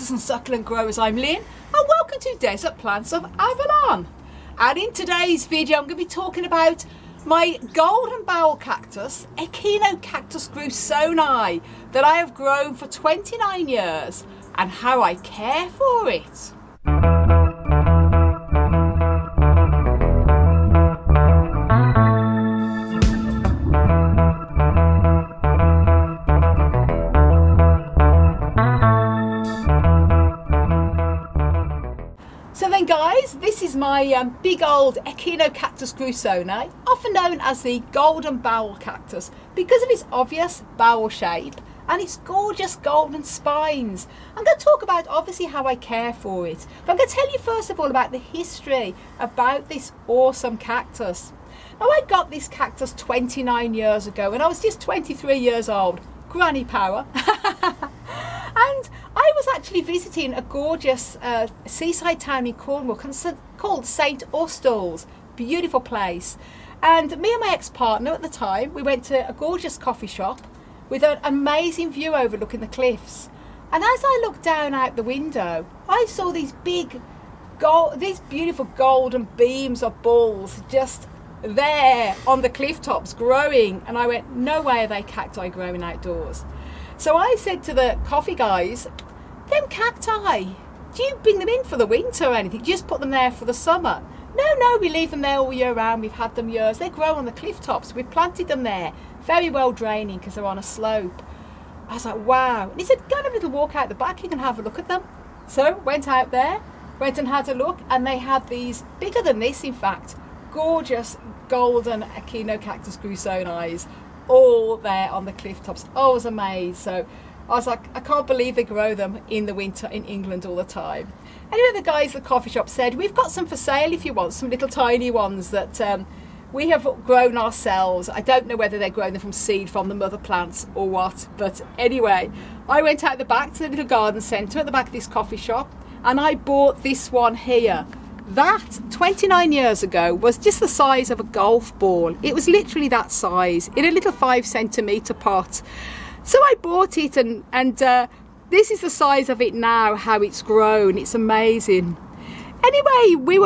cactus and succulent growers, I'm Lynn, and welcome to Desert Plants of Avalon. And in today's video I'm going to be talking about my Golden Barrel Cactus, Echinocactus grusonii, that I have grown for 29 years and how I care for it. So then guys, this is my big old Echinocactus grusonii, often known as the Golden Barrel Cactus because of its obvious barrel shape and its gorgeous golden spines. I'm going to talk about obviously how I care for it, but I'm going to tell you first of all about the history about this awesome cactus. Now I got this cactus 29 years ago and I was just 23 years old, granny power. And I was actually visiting a gorgeous seaside town in Cornwall called St Austell's, beautiful place. And me and my ex-partner at the time, we went to a gorgeous coffee shop with an amazing view overlooking the cliffs. And as I looked down out the window, I saw these these beautiful golden beams of balls just there on the cliff tops growing. And I went, no way are they cacti growing outdoors. So I said to the coffee guys, them cacti, do you bring them in for the winter or anything? Do you just put them there for the summer? No, we leave them there all year round. We've had them years. They grow on the cliff tops. We planted them there, very well draining because they're on a slope. I was like, wow. And he said, go and have a little walk out the back. You can have a look at them. So went out there, went and had a look, and they had these, bigger than this in fact, gorgeous golden Echinocactus grusonii, all there on the cliff tops. I was amazed. So I was like, I can't believe they grow them in the winter in England all the time. Anyway, the guys at the coffee shop said, we've got some for sale if you want, some little tiny ones that we have grown ourselves. I don't know whether they're grown them from seed from the mother plants or what, but anyway, I went out the back to the little garden centre at the back of this coffee shop and I bought this one here. That 29 years ago was just the size of a golf ball. It was literally that size in a little 5 centimetre pot. So I bought it and this is the size of it now, how it's grown. It's amazing. Anyway, we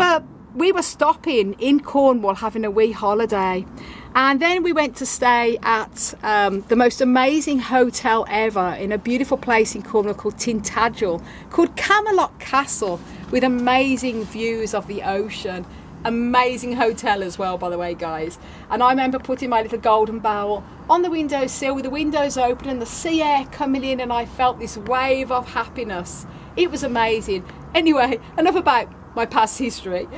were stopping in Cornwall having a wee holiday, and then we went to stay at the most amazing hotel ever in a beautiful place in Cornwall called Tintagel, called Camelot Castle, with amazing views of the ocean. Amazing hotel as well, by the way, guys. And I remember putting my little golden barrel on the windowsill with the windows open and the sea air coming in, and I felt this wave of happiness. It was amazing. Anyway, enough about my past history.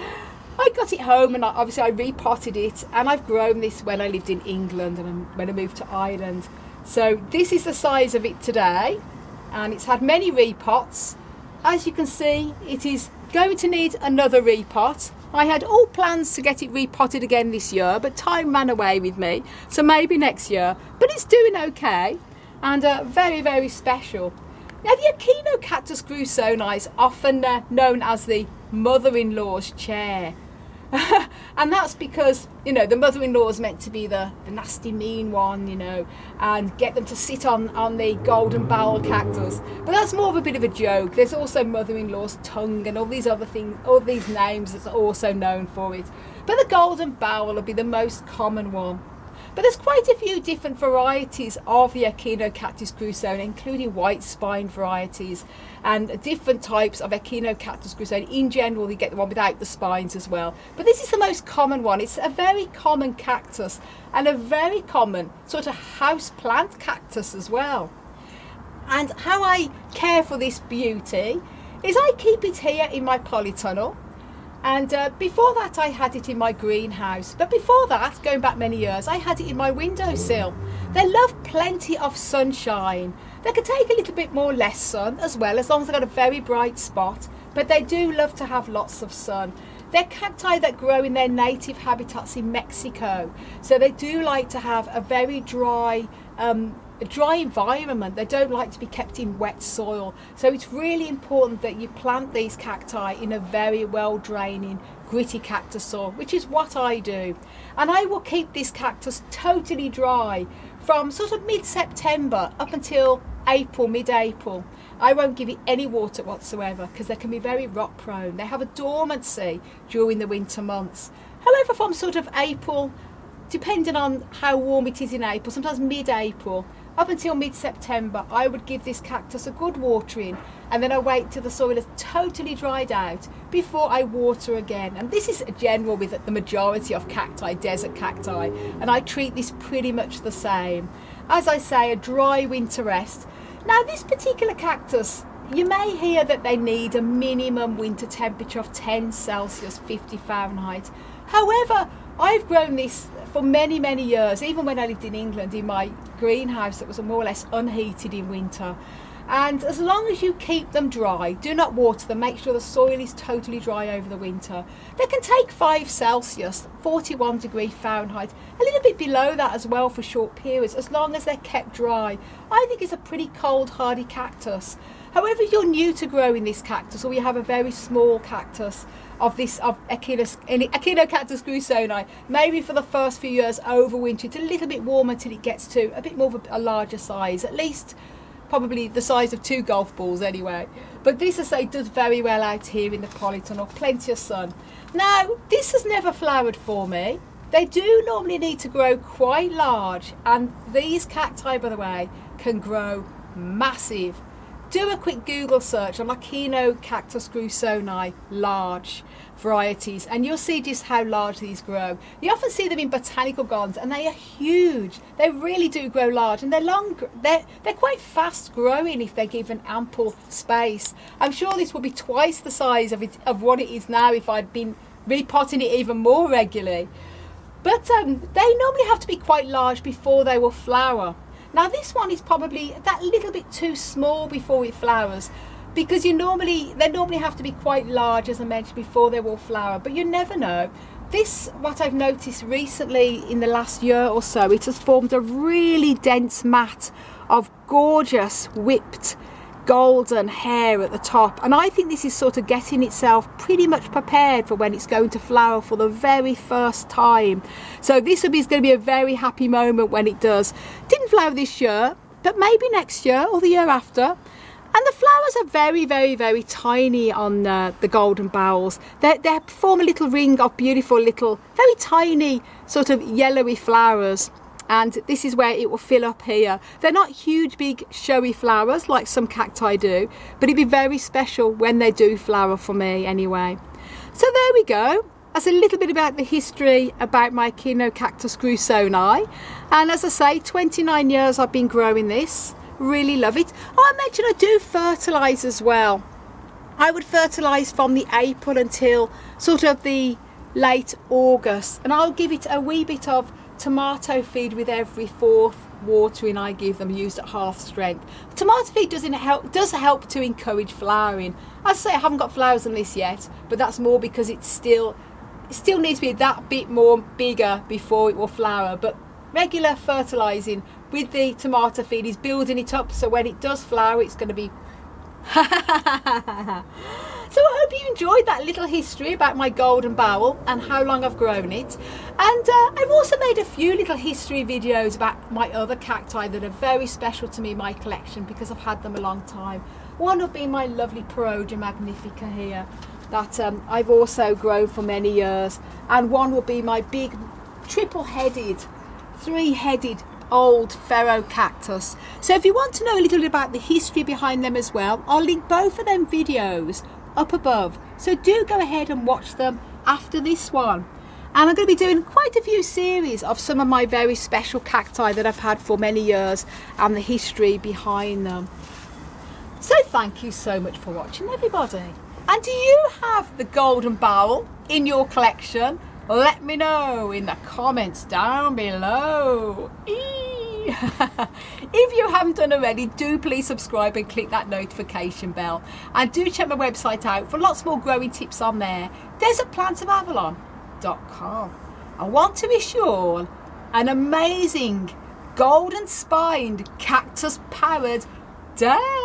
I got it home and obviously I repotted it, and I've grown this when I lived in England and when I moved to Ireland. So this is the size of it today, and it's had many repots. As you can see, it is going to need another repot. I had all plans to get it repotted again this year, but time ran away with me, so maybe next year. But it's doing okay and very, very special. Now, the Echinocactus grusonii is often known as the mother-in-law's chair. And that's because, you know, the mother-in-law is meant to be the nasty mean one, you know, and get them to sit on the Golden Barrel Cactus. But that's more of a bit of a joke. There's also mother-in-law's tongue and all these other things, all these names that's also known for it. But the Golden Barrel will be the most common one. But there's quite a few different varieties of the Echinocactus grusonii, including white spine varieties and different types of Echinocactus grusonii. In general, you get the one without the spines as well. But this is the most common one. It's a very common cactus and a very common sort of house plant cactus as well. And how I care for this beauty is I keep it here in my polytunnel. And before that I had it in my greenhouse, but before that, going back many years, I had it in my windowsill. They love plenty of sunshine. They can take a little bit more less sun as well, as long as they've got a very bright spot, but they do love to have lots of sun. They're cacti that grow in their native habitats in Mexico, so they do like to have a very dry environment. They don't like to be kept in wet soil, so it's really important that you plant these cacti in a very well draining gritty cactus soil, which is what I do. And I will keep this cactus totally dry from sort of mid-September up until April, mid-April. I won't give it any water whatsoever because they can be very rot prone. They have a dormancy during the winter months. However, from sort of April, depending on how warm it is in April, sometimes mid-April, up until mid-September, I would give this cactus a good watering, and then I wait till the soil is totally dried out before I water again. And this is general with the majority of cacti, desert cacti, and I treat this pretty much the same. As I say, a dry winter rest. Now this particular cactus, you may hear that they need a minimum winter temperature of 10 Celsius, 50 Fahrenheit. However, I've grown this for many, many years, even when I lived in England in my greenhouse that was more or less unheated in winter. And as long as you keep them dry, do not water them, make sure the soil is totally dry over the winter. They can take 5 Celsius, 41 degrees Fahrenheit, a little bit below that as well for short periods, as long as they're kept dry. I think it's a pretty cold, hardy cactus. However, if you're new to growing this cactus, or you have a very small cactus of Echinocactus grusonii, maybe for the first few years overwinter, it's a little bit warmer until it gets to a bit more of a larger size, at least probably the size of 2 golf balls anyway. But this, as I say, does very well out here in the polytunnel, plenty of sun. Now, this has never flowered for me. They do normally need to grow quite large, and these cacti, by the way, can grow massive. Do a quick Google search on Echinocactus grusonii large varieties, and you'll see just how large these grow. You often see them in botanical gardens, and they are huge. They really do grow large, and they're quite fast growing if they're given ample space. I'm sure this will be twice the size of what it is now if I'd been repotting it even more regularly. But they normally have to be quite large before they will flower. Now this one is probably that little bit too small before it flowers, because they normally have to be quite large, as I mentioned, before they will flower. But you never know. This, what I've noticed recently in the last year or so, it has formed a really dense mat of gorgeous whipped golden hair at the top, and I think this is sort of getting itself pretty much prepared for when it's going to flower for the very first time. So this is going to be a very happy moment when it does. Didn't flower this year, but maybe next year or the year after. And the flowers are very, very, very tiny on the golden barrels. They form a little ring of beautiful little, very tiny sort of yellowy flowers. And this is where it will fill up here. They're not huge, big, showy flowers like some cacti do, but it'd be very special when they do flower for me anyway. So there we go. That's a little bit about the history about my Echinocactus grusonii. And as I say, 29 years I've been growing this. Really love it. Oh, I mentioned I do fertilise as well. I would fertilise from the April until sort of the late August. And I'll give it a wee bit of tomato feed with every 4th watering I give them, used at half strength. Tomato feed does help to encourage flowering. As I say, I haven't got flowers on this yet, but that's more because it still needs to be that bit more bigger before it will flower. But regular fertilizing with the tomato feed is building it up, so when it does flower, it's going to be So I hope you enjoyed that little history about my golden barrel and how long I've grown it. And I've also made a few little history videos about my other cacti that are very special to me in my collection because I've had them a long time. One will be my lovely Parodia magnifica here that I've also grown for many years, and one will be my big triple-headed, 3-headed old ferro cactus. So if you want to know a little bit about the history behind them as well, I'll link both of them videos up above, so do go ahead and watch them after this one. And I'm going to be doing quite a few series of some of my very special cacti that I've had for many years and the history behind them. So thank you so much for watching, everybody. And do you have the golden barrel in your collection? Let me know in the comments down below. If you haven't done already, do please subscribe and click that notification bell, and do check my website out for lots more growing tips on there, desertplantsofavalon.com. I want to wish you all an amazing golden spined cactus powered day.